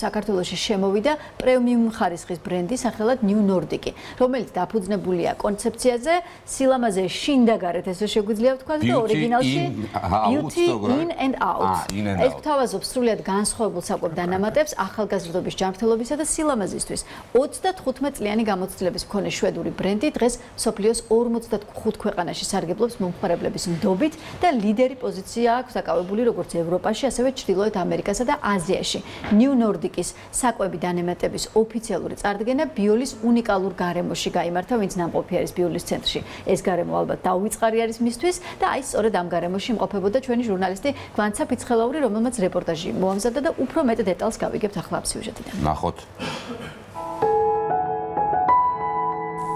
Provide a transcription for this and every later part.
საქართველოში შემოვიდა პრემიუმ ხარისხის brand-ი სახელად New Nordic, რომელიც დაფუძნებულია კონცეფციაზე სილამაზე შინ და გარეთ, ესე შეგვიძლია ვთქვათ და ორიგინალში beauty in and out. ეს გვთავაზობს სრულიად განსხვავებულ საკვებ დანამატებს ახალგაზრდობის ჯანმრთელობისა და სილამაზისთვის. 35 წლიანი გამოცდილების მქონე შვედური brand-ი დღეს მსოფლიოს 45 ქვეყანაში სარგებლობს მომხმარებლების ნდობით და ლიდერი პოზიცია აქვს დაკავებული როგორც ევროპაში, ასევე ჩრდილოეთ ამერიკასა და აზიაში. New Nordic-ის საკვები დანამატების ოფიციალური წარდგენა ბიოლის უნიკალურ გარემოში გაიმართა, ვინც ნამყოფი არის ბიოლის ცენტრში. ეს გარემო ალბათ დაუვიწყარი არის მისთვის და აი სწორედ ამ გარემოში იმყოფებოდა ჩვენი ჟურნალისტი გვანცა ფიცხელაური, რომელმაც რეპორტაჟი მოამზადა და უფრო მეტ დეტალს გავიგებთ ახლა ამ სიუჟეტიდან. ნახოთ.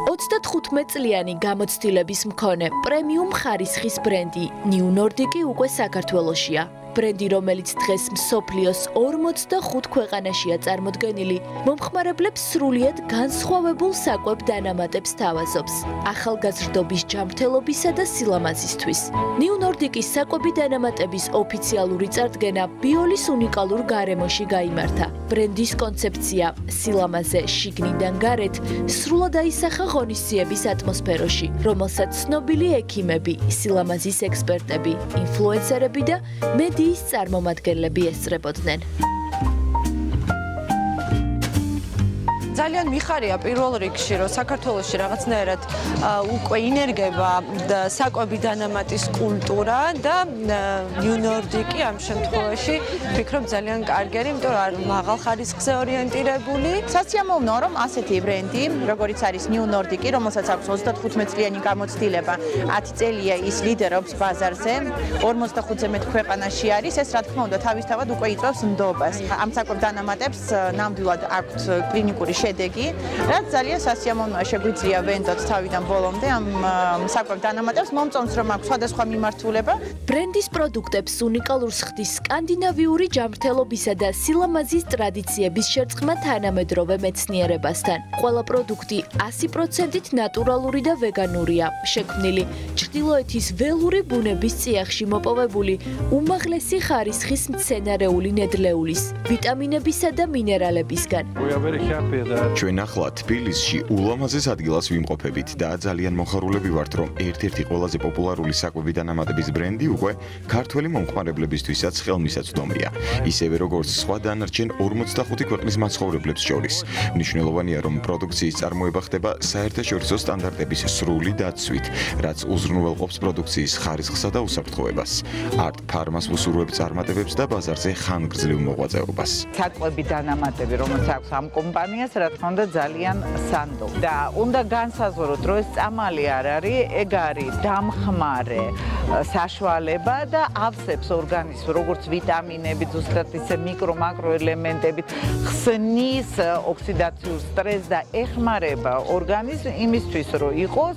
35 წლიანი გამოცდილების მქონე პრემიუმ ხარისხის brand-ი New Nordic უკვე საქართველოშია. ბრენდი, რომელიც დღეს მსოფლიოს 45 ქვეყანაშია წარმოდგენილი, მომხმარებლებს სრულიად განსხვავებულ საკვებ დანამატებს თავაზობს, ახალგაზრდობის ჯანმრთელობისა და სილამაზისთვის. New Nordic-ის საკვები დანამატების ოფიციალური წარდგენა ბიოლის უნიკალურ გარემოში გაიმართა. ბრენდის კონცეფცია სილამაზე შიგნიდან გარეთ სრულად აისახა ღონისძიების ატმოსფეროში, რომელსაც ცნობილი ექიმები, სილამაზის ექსპერტები, ინფლუენსერები და მედიის წარმომადგენლები ესწრებოდნენ. ძალიან მიხარია პირველ რიგში, რომ საქართველოში რაღაცნაირად უკვე ინერგება საკვები დანამატის კულტურა და New Nordic ამ შემთხვევაში ვფიქრობ ძალიან კარგი არის, იმიტომ რომ მაღალ ხარისხზე ორიენტირებული. სასიამოვნოა, რომ ასეთი ბრენდი, როგორიც არის New Nordic, რომელსაც აქვს 35 წლიანი გამოცდილება, 10 წელია ის ლიდერობს ბაზარზე, 45-ზე მეტ ქვეყანაში არის, ეს რა თქმა უნდა თავისთავად უკვე იწვევს ნდობას. ამ საკვებ დანამატებს ნამდვილად აქვთ კლინიკური შედეგი, რაც ძალიან სასიამოვნოა, შეგვიძლია ვენდოთ თავიდან ბოლომდე ამ საკვებ დანამატებს, მომწონს რომ აქვს სხვადასხვა მიმართულება. ბრენდის პროდუქტებს უნიკალურს ხდის სკანდინავიური ჯანმრთელობისა და სილამაზის ტრადიციების შერწყმა თანამედროვე მეცნიერებასთან. ყველა პროდუქტი 100%-ით ნატურალური და ვეგანურია, შექმნილი ჩრდილოეთის ველური ბუნების წიაღში მოპოვებული უმაღლესი ხარისხის მცენარეული ნედლეულის, ვიტამინებისა და მინერალებისგან. ჩვენ ახლა თბილისში ულამაზეს ადგილას ვიმყოფებით და ძალიან მოხარულები ვართ, რომ ერთ-ერთი ყველაზე პოპულარული საკვები დანამატების ბრენდი უკვე ქართველი მომხმარებლებისთვისაც ხელმისაწვდომია, ისევე როგორც სხვა დანარჩენ 45 ქვეყნის მაცხოვრებლებს შორის. მნიშვნელოვანია, რომ პროდუქციის წარმოება ხდება საერთაშორისო სტანდარტების სრული დაცვით, რაც უზრუნველყოფს პროდუქციის ხარისხსა და უსაფრთხოებას. არტ ფარმას უსურვებს წარმატებებს და ბაზარზე ხანგრძლივ მოღვაწეობას. საკვები დანამატები, რომელიც აქვს ამ კომპანიას, რა თქმა უნდა ძალიან სანდო და უნდა განსაზღვროთ, რომ ეს წამალი არ არის, ეგ არის დამხმარე საშუალება და ავსებს ორგანიზმს როგორც ვიტამინები, ზუსტად ისე მიკრო-მაკრო ელემენტები, ხსნის ოქსიდაციურ სტრესს და ეხმარება ორგანიზმს იმისთვის, რომ იყოს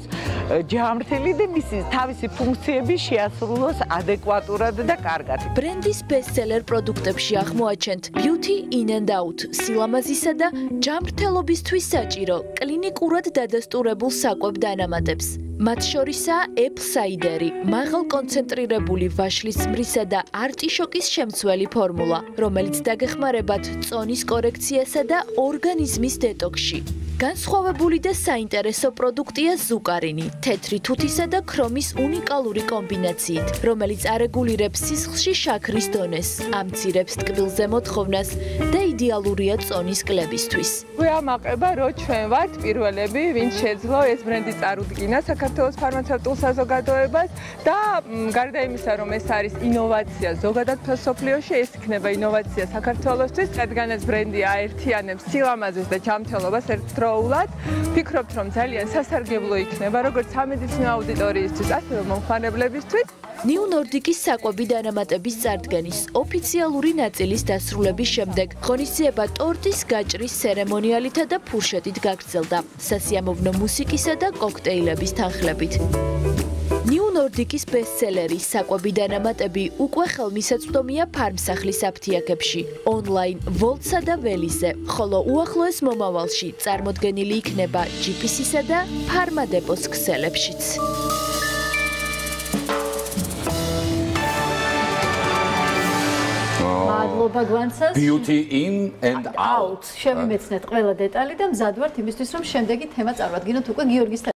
ჯანმრთელი და მისი თავისი ფუნქციები შეასრულოს ადეკვატურად და კარგად. ბრენდის ბესტსელერ პროდუქტებში ახმოაჩენთ beauty in and out, სილამაზისა და ჯანმრთელობისთვის საჭირო კლინიკურად დადასტურებულ საკვებ დანამატებს. მათ შორისაა apple cider-ი, მაღალ კონცენტრირებული ვაშლის წვრისა და არტიშოკის შემცველი ფორმულა, რომელიც დაგეხმარებათ წონის კორექციასა და ორგანიზმის დეტოქსში. განსხვავებული და საინტერესო პროდუქტია ზუკარინი, თეთრი თუთისა და ქრომის უნიკალური კომბინაციით, რომელიც არეგულირებს სისხლში შაქრის დონეს, ამცირებს ტკბილზე მოთხოვნას და იდეალურია წონის კლებისთვის. გვამაყება, რომ ჩვენ ვართ პირველები, ვინც შეძლო ეს ბრენდი წარუდგინა საქართველოს ფარმაცევტულ საზოგადოებას და გარდა იმისა, რომ ეს არის ინოვაცია ზოგადად მსოფლიოში, ეს იქნება ინოვაცია საქართველოსთვის, რადგან ეს ბრენდი აერთიანებს სილამაზეს და ჯანმრთელობას ერთდროულად. ვფიქრობთ, რომ ძალიან სასარგებლო იქნება როგორც სამედიცინო აუდიტორიისთვის, ასევე მომხმარებლებისთვის. New Nordic-ის საკვები დანამატების წარდგენის ოფიციალური ნაწილის დასრულების შემდეგ ღონისძიება ტორტის გაჭრის ცერემონიალითა და ფურშეტით გაგრძელდა, სასიამოვნო მუსიკისა და კოქტეილების თანხლებით. New Nordic-ის ბესტსელერი საკვები დანამატები უკვე ხელმისაწვდომია ფარმსახლის აფთიაქებში, ონლაინ Volts-სა და Velis-ზე, ხოლო უახლოეს მომავალში წარმოდგენილი იქნება GPS-ისა და ფარმადეპოს ქსელებშიც. მადლობა გვანცას. Beauty in and out. შევიმეცნეთ ყველა დეტალი და მზად ვართ იმისთვის, რომ შემდეგი თემა წარვადგინოთ უკვე გიორგის